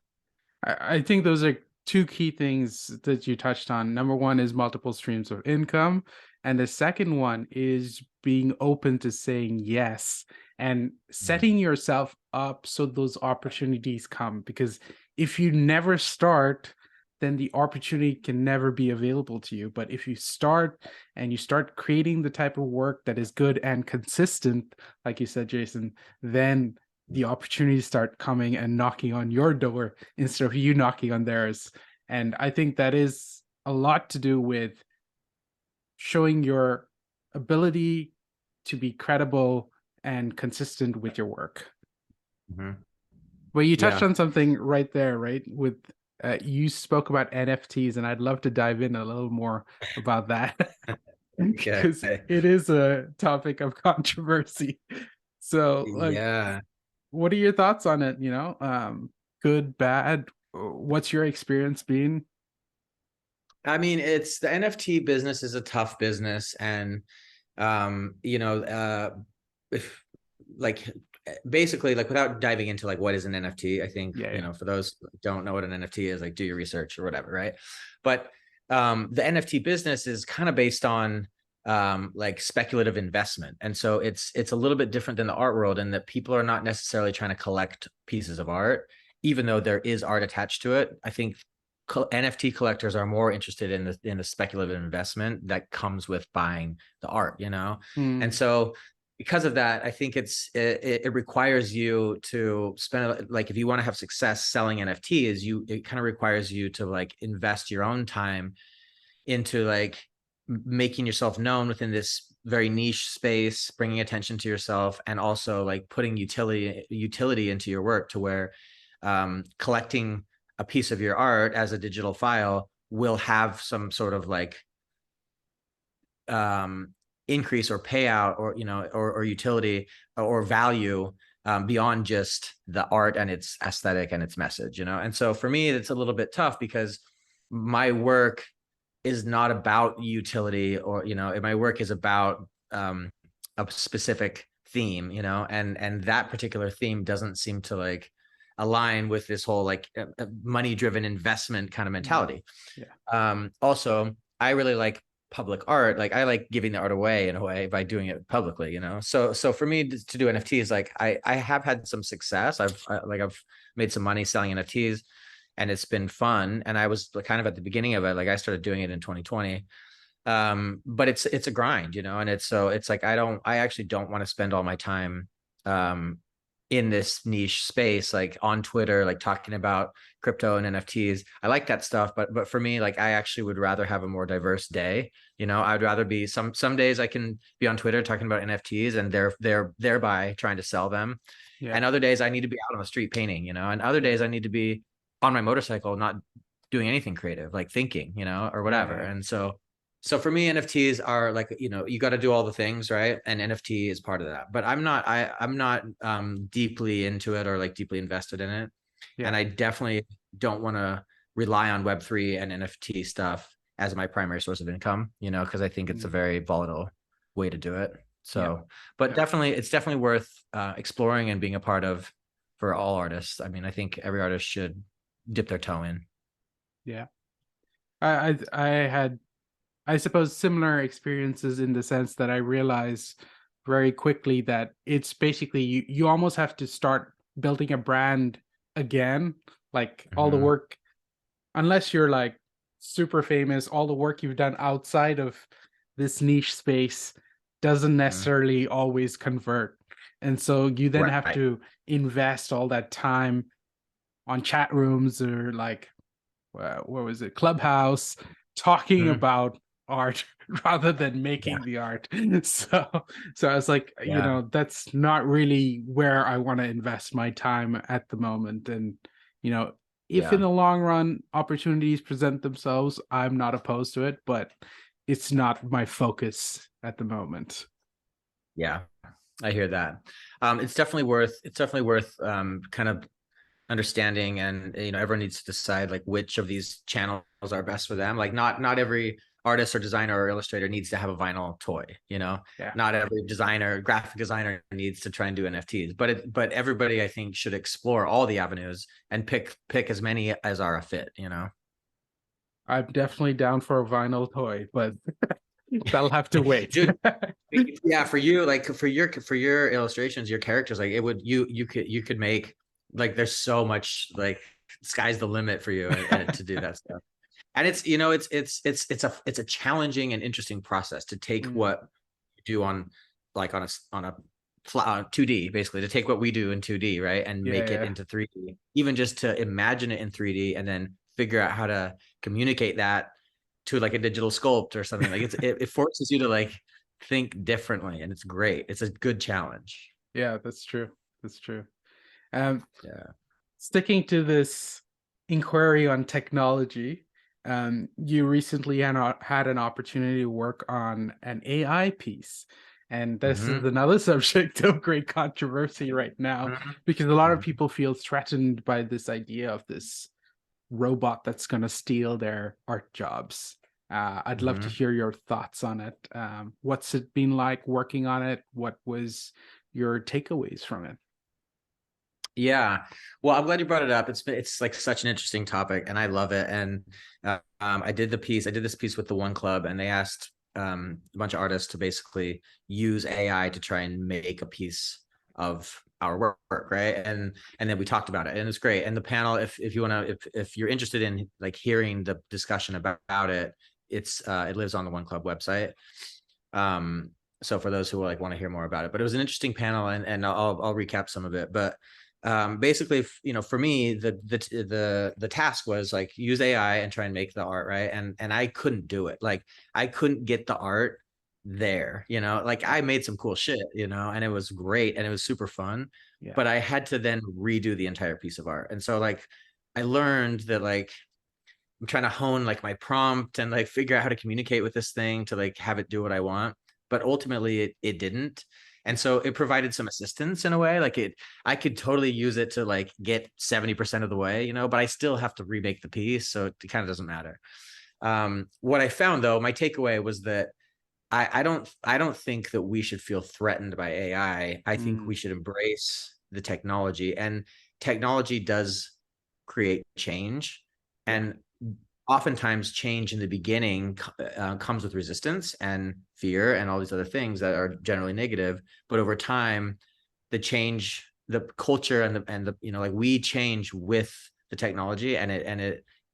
Speaker 1: I think those are two key things that you touched on. Number one is multiple streams of income, And the second one is being open to saying yes and
Speaker 2: Mhm.
Speaker 1: setting yourself up so those opportunities come. Because if you never start, then the opportunity can never be available to you. But if you start and you start creating the type of work that is good and consistent, like you said, Jason, then the opportunities start coming and knocking on your door instead of you knocking on theirs. And I think that is a lot to do with showing your ability to be credible and consistent with your work.
Speaker 2: Mhm.
Speaker 1: Well, you touched
Speaker 2: Yeah.
Speaker 1: on something right there, right? With you spoke about NFTs, and I'd love to dive in a little more about that
Speaker 2: Okay.
Speaker 1: because it is a topic of controversy. So, like,
Speaker 2: Yeah.
Speaker 1: what are your thoughts on it? Good, bad? What's your experience been?
Speaker 2: I mean, it's the NFT business is a tough business, and you know, if like basically like without diving into like what is an NFT, I think,
Speaker 1: Yeah, yeah.
Speaker 2: for those who don't know what an NFT is, like do your research or whatever, right? But the NFT business is kind of based on like speculative investment. And so it's a little bit different than the art world in that people are not necessarily trying to collect pieces of art, even though there is art attached to it. I think NFT collectors are more interested in the speculative investment that comes with buying the art, and
Speaker 1: Hmm.
Speaker 2: so because of that, I think it requires you to spend, like, if you want to have success selling NFTs, it kind of requires you to like invest your own time into like making yourself known within this very niche space, bringing attention to yourself, and also like putting utility into your work to where collecting a piece of your art as a digital file will have some sort of like um, increase or payout or or utility or value beyond just the art and its aesthetic and its message. And so for me it's a little bit tough because my work is not about utility, or my work is about a specific theme, and that particular theme doesn't seem to like align with this whole like money driven investment kind of
Speaker 1: Yeah,
Speaker 2: mentality.
Speaker 1: yeah,
Speaker 2: Also, I really like public art. Like I like giving the art away in a way by doing it publicly, So for me to do NFTs, like I have had some success. I've made some money selling NFTs, and it's been fun. And I was kind of at the beginning of it. Like I started doing it in 2020. But it's a grind, and it's like I actually don't want to spend all my time um in this niche space, like on Twitter, like talking about crypto and NFTs. I like that stuff, but for me, like I actually would rather have a more diverse day. I'd rather be some days I can be on Twitter talking about NFTs and they're thereby trying to sell them.
Speaker 1: yeah,
Speaker 2: And other days I need to be out on the street painting, and other
Speaker 1: yeah,
Speaker 2: days I need to be on my motorcycle, not doing anything creative, like thinking, or
Speaker 1: yeah,
Speaker 2: whatever.
Speaker 1: yeah.
Speaker 2: And so for me, NFTs are like, you got to do all the things, right? And NFT is part of that. But I'm not deeply into it or like deeply invested in it. And
Speaker 1: Yeah.
Speaker 2: I definitely don't want to rely on Web3 and NFT stuff as my primary source of income, because I think it's a
Speaker 1: Mm,
Speaker 2: very volatile way to do it.
Speaker 1: yeah,
Speaker 2: So, but
Speaker 1: yeah,
Speaker 2: it's definitely worth exploring and being a part of for all artists. I mean, I think every artist should dip their toe in.
Speaker 1: yeah. I had, I suppose, similar experiences in the sense that I realized very quickly that it's basically you almost have to start building a brand again. Like all the
Speaker 2: Hmm.
Speaker 1: work, unless you're like super famous, all the work you've done outside of this niche space doesn't
Speaker 2: Hmm.
Speaker 1: necessarily always convert. And so you then have
Speaker 2: Right.
Speaker 1: to invest all that time on chat rooms or like what was it, Clubhouse, talking
Speaker 2: Hmm.
Speaker 1: about art rather than
Speaker 2: Yeah.
Speaker 1: making the art. So so I was like,
Speaker 2: Yeah.
Speaker 1: that's not really where I want to invest my time at the moment. And you know if in
Speaker 2: Yeah.
Speaker 1: the long run opportunities present themselves, I'm not opposed to it, but it's not my focus at the moment.
Speaker 2: Yeah. I hear that. It's definitely worth kind of understanding, and everyone needs to decide like which of these channels are best for them. Like not every artist or designer or illustrator needs to have a vinyl toy.
Speaker 1: Yeah,
Speaker 2: Not every graphic designer needs to try and do NFTs, but everybody I think should explore all the avenues and pick as many as are a fit.
Speaker 1: I'm definitely down for a vinyl toy, but That'll have to wait.
Speaker 2: Dude, yeah, for you, like for your illustrations, your characters, like it would you could make, like there's so much, like sky's the limit for you, and to do that stuff. And it's, it's a challenging and interesting process to take
Speaker 1: Mm,
Speaker 2: what you do on, like on a 2D, basically, to take what we do in 2D, right, and
Speaker 1: yeah,
Speaker 2: make it
Speaker 1: yeah,
Speaker 2: into 3D, even just to imagine it in 3D and then figure out how to communicate that to like a digital sculpt or something. Like it forces you to like think differently, and it's great. It's a good challenge.
Speaker 1: yeah. That's true. That's true. Um,
Speaker 2: Yeah.
Speaker 1: Sticking to this inquiry on technology, you recently had an opportunity to work on an AI piece. And this is
Speaker 2: Mm-hmm.
Speaker 1: another subject of great controversy right now because a lot of
Speaker 2: Mm-hmm.
Speaker 1: people feel threatened by this idea of this robot that's going to steal their art jobs. I'd love to
Speaker 2: Mm-hmm.
Speaker 1: hear your thoughts on it. What's it been like working on it? What was your takeaways from it?
Speaker 2: Yeah. Well, I'm glad you brought it up. It's like such an interesting topic, and I love it. And I did this piece with the One Club, and they asked a bunch of artists to basically use AI to try and make a piece of our work, right? And then we talked about it, and it's great. And the panel, if you want to, if you're interested in like hearing the discussion about it, it lives on the One Club website. Um, so for those who like want to hear more about it, but it was an interesting panel, and I'll recap some of it. But basically, for me, the task was like use AI and try and make the art, right? And I couldn't do it. Like I couldn't get the art there, like I made some cool shit, and it was great and it was super fun,
Speaker 1: Yeah.
Speaker 2: but I had to then redo the entire piece of art. And so like I learned that like I'm trying to hone like my prompt and like figure out how to communicate with this thing to like have it do what I want. But ultimately it didn't. And so it provided some assistance in a way. Like I could totally use it to like get 70% of the way, but I still have to remake the piece. So it kind of doesn't matter. What I found though, my takeaway was that I don't think that we should feel threatened by AI. I think
Speaker 1: Mm,
Speaker 2: we should embrace the technology, and technology does create change.
Speaker 1: yeah.
Speaker 2: And oftentimes change in the beginning comes with resistance and fear and all these other things that are generally negative. But over time, the culture and like we change with the technology, and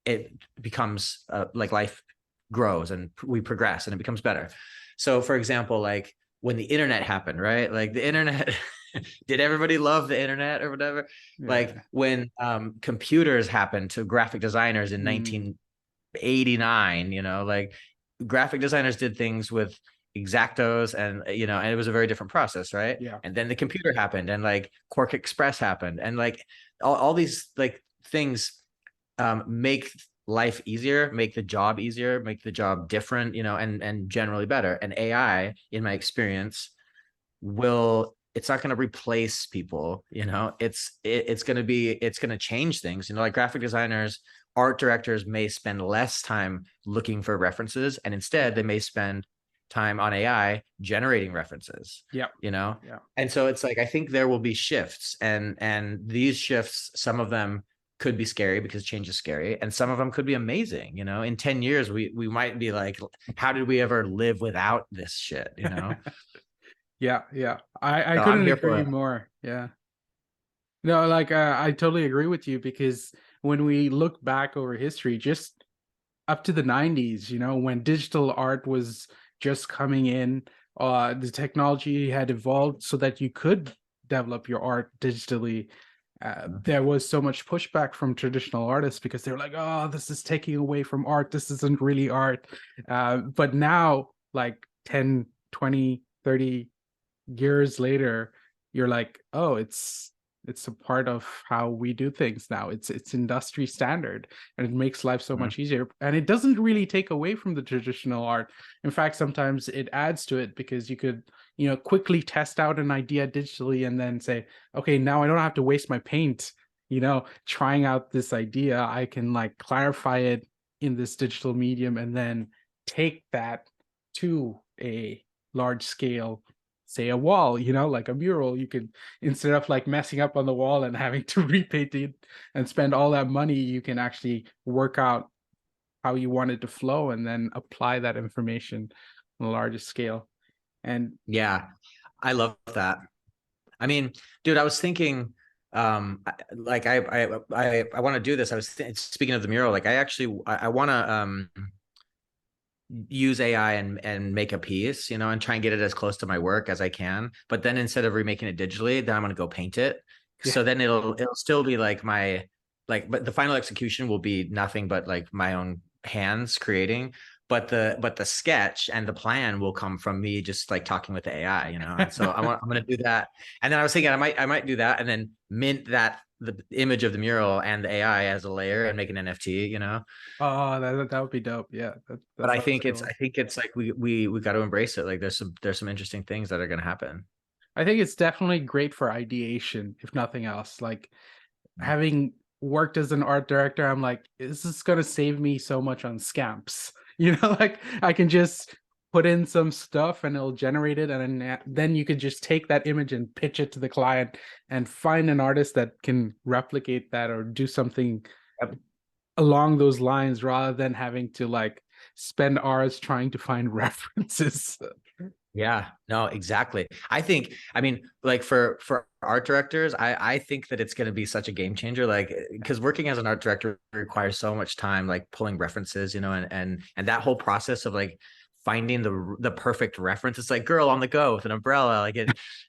Speaker 2: it becomes like life grows and we progress and it becomes better. So for example, like when the internet happened, right? Like the internet, did everybody love the internet or whatever? Like
Speaker 1: Yeah.
Speaker 2: when computers happened to graphic designers in
Speaker 1: Mm,
Speaker 2: 1989, like graphic designers did things with exactos, and it was a very different process, right?
Speaker 1: yeah.
Speaker 2: And then the computer happened, and like Quark Express happened, and like all these like things make life easier, make the job easier, make the job different, and generally better. And AI, in my experience, it's not going to replace people. It's going to change things. Like graphic designers, art directors may spend less time looking for references, and instead they may spend time on AI generating references.
Speaker 1: Yeah.
Speaker 2: you know
Speaker 1: Yeah.
Speaker 2: and so it's like I think there will be shifts, and these shifts, some of them could be scary because change is scary, and some of them could be amazing. In 10 years we might be like, how did we ever live without this shit?
Speaker 1: Yeah. Yeah. I
Speaker 2: So I'm
Speaker 1: couldn't
Speaker 2: here for
Speaker 1: agree
Speaker 2: it.
Speaker 1: more. Yeah. No, like I totally agree with you because when we look back over history, just up to the 90s, when digital art was just coming in, the technology had evolved so that you could develop your art digitally. There was so much pushback from traditional artists because they were like, oh, this is taking away from art. This isn't really art. But now, like 10, 20, 30 years later, you're like, oh, it's a part of how we do things now. It's industry standard, and it makes life so
Speaker 2: Mhm.
Speaker 1: much easier. And it doesn't really take away from the traditional art. In fact, sometimes it adds to it because you could, quickly test out an idea digitally and then say, okay, now I don't have to waste my paint, trying out this idea. I can like clarify it in this digital medium and then take that to a large scale, say a wall, like a mural. You could, instead of like messing up on the wall and having to repaint it and spend all that money, you can actually work out how you want it to flow and then apply that information on a larger scale. And
Speaker 2: Yeah, I love that. I mean, dude, I was thinking, like I want to do this. Speaking of the mural, like I want to use AI and make a piece, and try and get it as close to my work as I can. But then instead of remaking it digitally, then I'm gonna go paint it.
Speaker 1: yeah,
Speaker 2: So then it'll still be like but the final execution will be nothing but like my own hands creating. But the sketch and the plan will come from me just like talking with the AI. And so I'm gonna do that. And then I was thinking I might do that and then mint the image of the mural and the AI as a layer and make an NFT.
Speaker 1: oh, that would be dope. Yeah, that
Speaker 2: But I
Speaker 1: sounds
Speaker 2: think
Speaker 1: cool.
Speaker 2: it's like we got to embrace it. Like there's some interesting things that are going to happen.
Speaker 1: I think it's definitely great for ideation, if nothing else. Like having worked as an art director, I'm like, this is gonna save me so much on scamps. Like I can just put in some stuff and it'll generate it, and then you could just take that image and pitch it to the client and find an artist that can replicate that or do something
Speaker 2: Yep.
Speaker 1: along those lines rather than having to like spend hours trying to find references.
Speaker 2: Yeah, no, exactly. I mean, like for art directors, I think that it's going to be such a game changer. Like, because working as an art director requires so much time, like pulling references, and that whole process of like finding the perfect reference. It's like Girl on the Go with an umbrella, like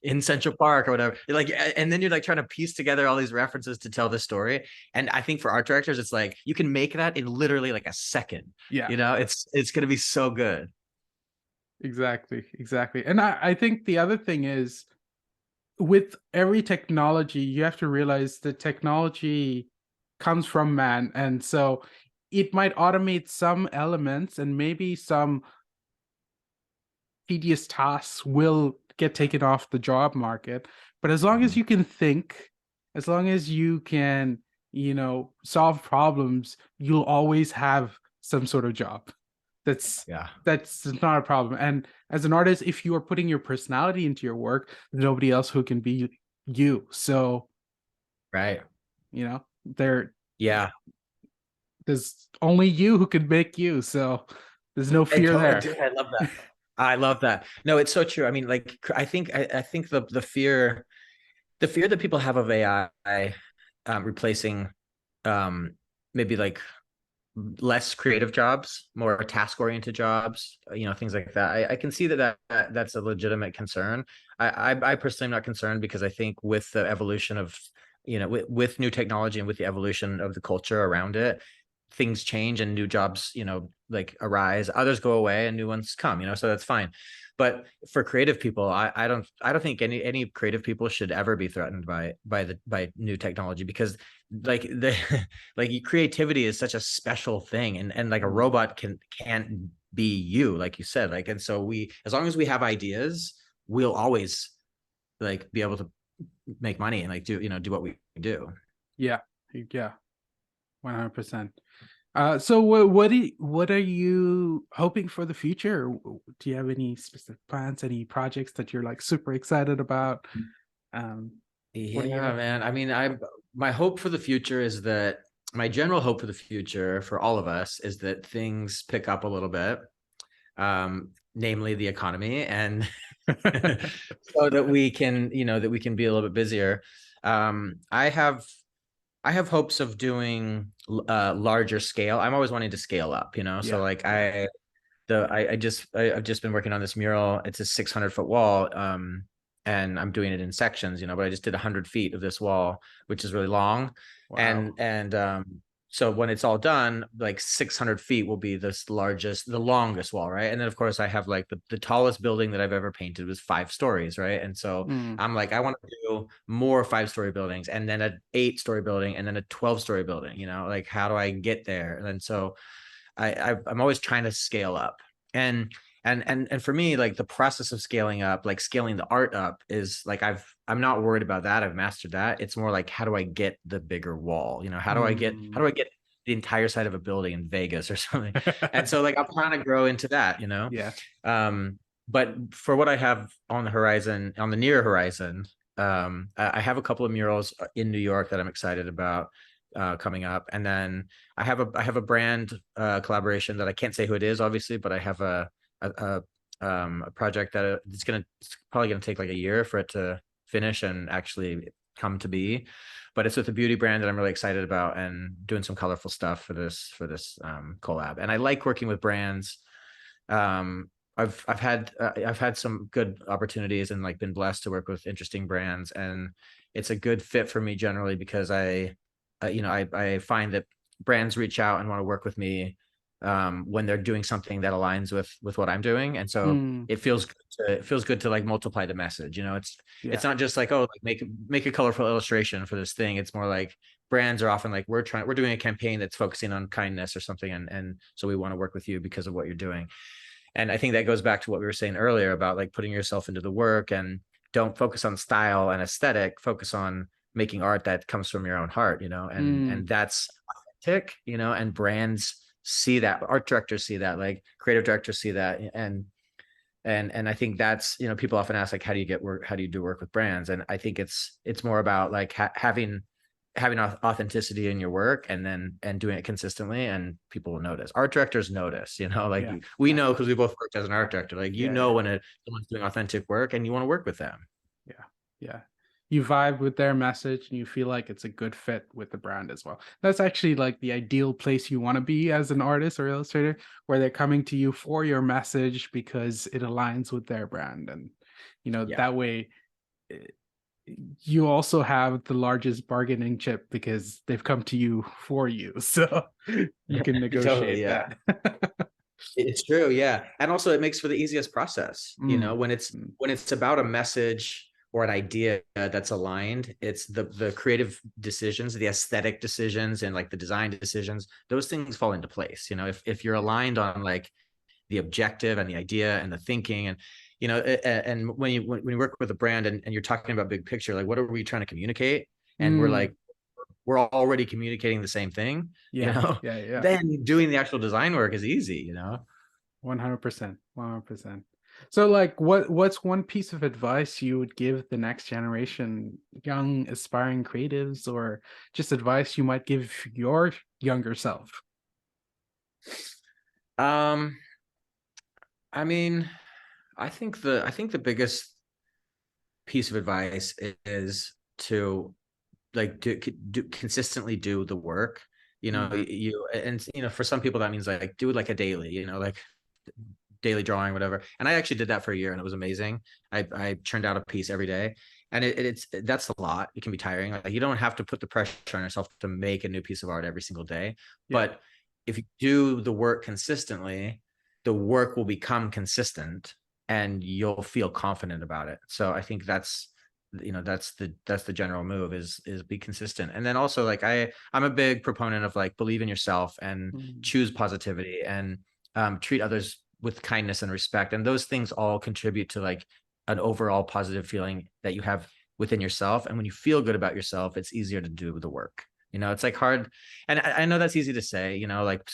Speaker 2: in Central Park or whatever. Like, and then you're like trying to piece together all these references to tell the story. And I think for art directors, it's like you can make that in literally like a second.
Speaker 1: Yeah,
Speaker 2: It's going to be so good.
Speaker 1: exactly. And I think the other thing is with every technology, you have to realize that technology comes from man. And so it might automate some elements and maybe some tedious tasks will get taken off the job market. But as long as
Speaker 2: Mhm.
Speaker 1: you can think, as long as you can, solve problems, you'll always have some sort of job. That's
Speaker 2: Yeah.
Speaker 1: that's not a problem. And as an artist, if you are putting your personality into your work, there's nobody else who can be you. So,
Speaker 2: Right.
Speaker 1: there
Speaker 2: Yeah.
Speaker 1: there's only you who can make you. So there's no fear there.
Speaker 2: Dude, I love that. I love that. No, it's so true. I mean, like, I think the fear that people have of AI replacing um, maybe like less creative jobs, more task oriented jobs, things like that. I can see that's a legitimate concern. I personally am not concerned because I think with the evolution of, with new technology and with the evolution of the culture around it, things change and new jobs, like arise, others go away and new ones come, so that's fine. But for creative people, I don't think any creative people should ever be threatened by new technology because like the like creativity is such a special thing and like a
Speaker 1: Mm.
Speaker 2: robot can't be you, like you said, like, and so as long as we have ideas, we'll always like be able to make money and like do what we do.
Speaker 1: Yeah, yeah, 100%. So what are you hoping for the future? Do you have any specific plans, any projects that you're like super excited about? What do you
Speaker 2: Yeah,
Speaker 1: have?
Speaker 2: man. I mean, my hope for the future is that my general hope for the future for all of us is that things pick up a little bit, namely the economy, and so that we can be a little bit busier. I have hopes of doing larger scale. I'm always wanting to scale up, so
Speaker 1: Yeah.
Speaker 2: like I've just been working on this mural. It's a 600-foot wall, and I'm doing it in sections, but I just did 100 feet of this wall, which is really long,
Speaker 1: Wow.
Speaker 2: and so when it's all done, like 600 feet will be the longest wall, right? And then of course I have like the tallest building that I've ever painted was 5 stories, right? And so
Speaker 1: Mm,
Speaker 2: I'm like, I want to do more 5-story buildings, and then an 8-story building, and then a 12-story building. Like how do I get there? And so I'm always trying to scale up. And for me, like the process of scaling up, like scaling the art up is like I'm not worried about that. I've mastered that. It's more like how do I get the bigger wall? How
Speaker 1: mm.
Speaker 2: do I get the entire side of a building in Vegas or something? And so like I'm trying to grow into that.
Speaker 1: Yeah.
Speaker 2: Um, but for what I have on the horizon, on the near horizon, I have a couple of murals in New York that I'm excited about coming up, and then I have a brand collaboration that I can't say who it is, obviously, but I have a a project that it's probably gonna take like a year for it to finish and actually come to be. But it's with a beauty brand that I'm really excited about, and doing some colorful stuff for this collab. And I like working with brands. I've had some good opportunities and like been blessed to work with interesting brands, and it's a good fit for me generally because I find that brands reach out and want to work with me when they're doing something that aligns with what I'm doing. And so
Speaker 1: Mm,
Speaker 2: it feels good to like multiply the message. It's
Speaker 1: yeah.
Speaker 2: not just like, oh, like make a colorful illustration for this thing. It's more like brands are often like, we're doing a campaign that's focusing on kindness or something, and so we want to work with you because of what you're doing. And I think that goes back to what we were saying earlier about like putting yourself into the work, and don't focus on style and aesthetic, focus on making art that comes from your own heart,
Speaker 1: Mm,
Speaker 2: and that's authentic, and brands see that, art directors see that, like creative directors see that. And I think that's, people often ask like, how do you get work, how do you do work with brands? And I think it's more about like having authenticity in your work, and doing it consistently, and people will notice. Art directors notice, like
Speaker 1: yeah.
Speaker 2: we
Speaker 1: Yeah.
Speaker 2: know because we both worked as an art director, like
Speaker 1: Yeah. Yeah.
Speaker 2: when someone's doing authentic work and you want to work with them.
Speaker 1: Yeah. Yeah. You vibe with their message and you feel like it's a good fit with the brand as well. That's actually like the ideal place you want to be as an artist or illustrator, where they're coming to you for your message because it aligns with their brand. And,
Speaker 2: Yeah.
Speaker 1: that way eh, you also have the largest bargaining chip because they've come to you for you. So you can
Speaker 2: Totally.
Speaker 1: negotiate
Speaker 2: Yeah.
Speaker 1: that.
Speaker 2: It's true, yeah. And also it makes for the easiest process,
Speaker 1: Mm, mm,
Speaker 2: when it's about a message or an idea that's aligned. It's the creative decisions, the aesthetic decisions, and like the design decisions, those things fall into place. If you're aligned on like the objective and the idea and the thinking, and and when you work with a brand, and you're talking about big picture, like what are we trying to communicate? And
Speaker 1: mm.
Speaker 2: we're already communicating the same thing,
Speaker 1: Yeah. Yeah. Yeah.
Speaker 2: then doing the actual design work is easy.
Speaker 1: 100%. 100%. So like what's one piece of advice you would give the next generation, young aspiring creatives, or just advice you might give your younger self?
Speaker 2: Um, I mean, I think the biggest piece of advice is to like do consistently do the work.
Speaker 1: Hmm.
Speaker 2: For some people that means like do it like a daily, like daily drawing, whatever. And I actually did that for a year, and it was amazing. I churned out a piece every day, and that's a lot. It can be tiring. Like you don't have to put the pressure on yourself to make a new piece of art every single day,
Speaker 1: Yeah.
Speaker 2: but if you do the work consistently, the work will become consistent, and you'll feel confident about it. So I think that's the general move, is be consistent. And then also like I'm a big proponent of like believe in yourself, and
Speaker 1: Mm,
Speaker 2: choose positivity, and treat others with kindness and respect. And those things all contribute to like an overall positive feeling that you have within yourself. And when you feel good about yourself, it's easier to do the work. It's like hard. And I know that's easy to say, like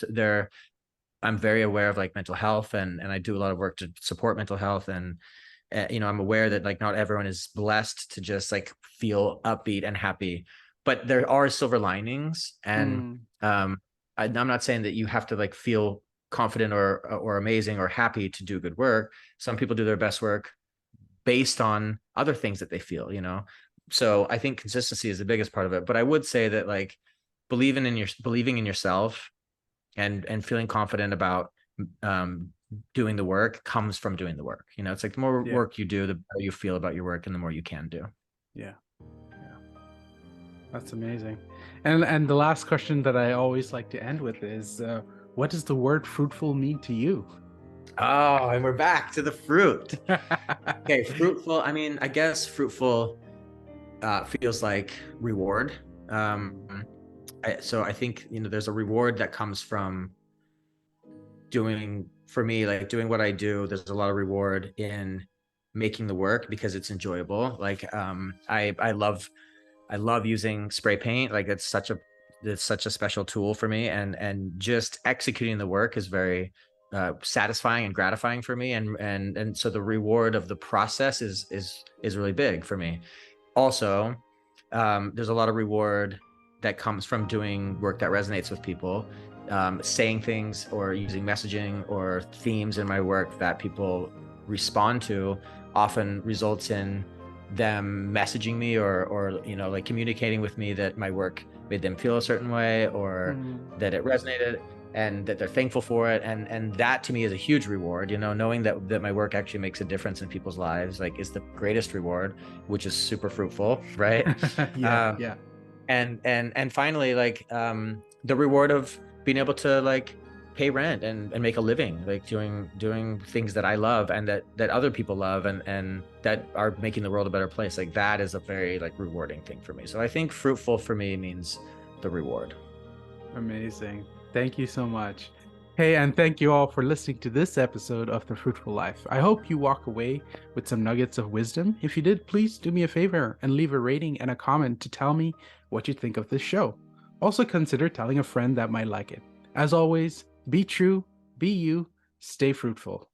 Speaker 2: I'm very aware of like mental health, and I do a lot of work to support mental health. And I'm aware that like not everyone is blessed to just like feel upbeat and happy, but there are silver linings. And
Speaker 1: mm,
Speaker 2: I'm not saying that you have to like feel confident or amazing or happy to do good work. Some people do their best work based on other things that they feel. So I think consistency is the biggest part of it. But I would say that like believing in yourself, and feeling confident about um, doing the work comes from doing the work. It's like the more
Speaker 1: yeah.
Speaker 2: work you do, the better you feel about your work, and the more you can do.
Speaker 1: Yeah. Yeah. That's amazing. And the last question that I always like to end with is what does the word fruitful mean to you?
Speaker 2: Oh, and we're back to the fruit. Okay, fruitful. I mean, I guess fruitful feels like reward. So I think there's a reward that comes from doing, for me, like doing what I do. There's a lot of reward in making the work because it's enjoyable. Like I love using spray paint. Like it's such a special tool for me, and just executing the work is very satisfying and gratifying for me. And so the reward of the process is really big for me. Also, there's a lot of reward that comes from doing work that resonates with people, saying things or using messaging or themes in my work that people respond to often results in them messaging me or like communicating with me that my work made them feel a certain way, or
Speaker 1: Mm.
Speaker 2: that it resonated and that they're thankful for it. And that to me is a huge reward, knowing that my work actually makes a difference in people's lives, like, is the greatest reward, which is super fruitful, right?
Speaker 1: Yeah,
Speaker 2: uh,
Speaker 1: yeah.
Speaker 2: and finally, like, the reward of being able to, like, pay rent and make a living, like doing things that I love and that other people love, and that are making the world a better place. Like, that is a very, like, rewarding thing for me. So I think fruitful for me means the reward.
Speaker 1: Amazing. Thank you so much. Hey, and thank you all for listening to this episode of The Fruitful Life. I hope you walk away with some nuggets of wisdom. If you did, please do me a favor and leave a rating and a comment to tell me what you think of this show. Also, consider telling a friend that might like it. As always, be true, be you, stay fruitful.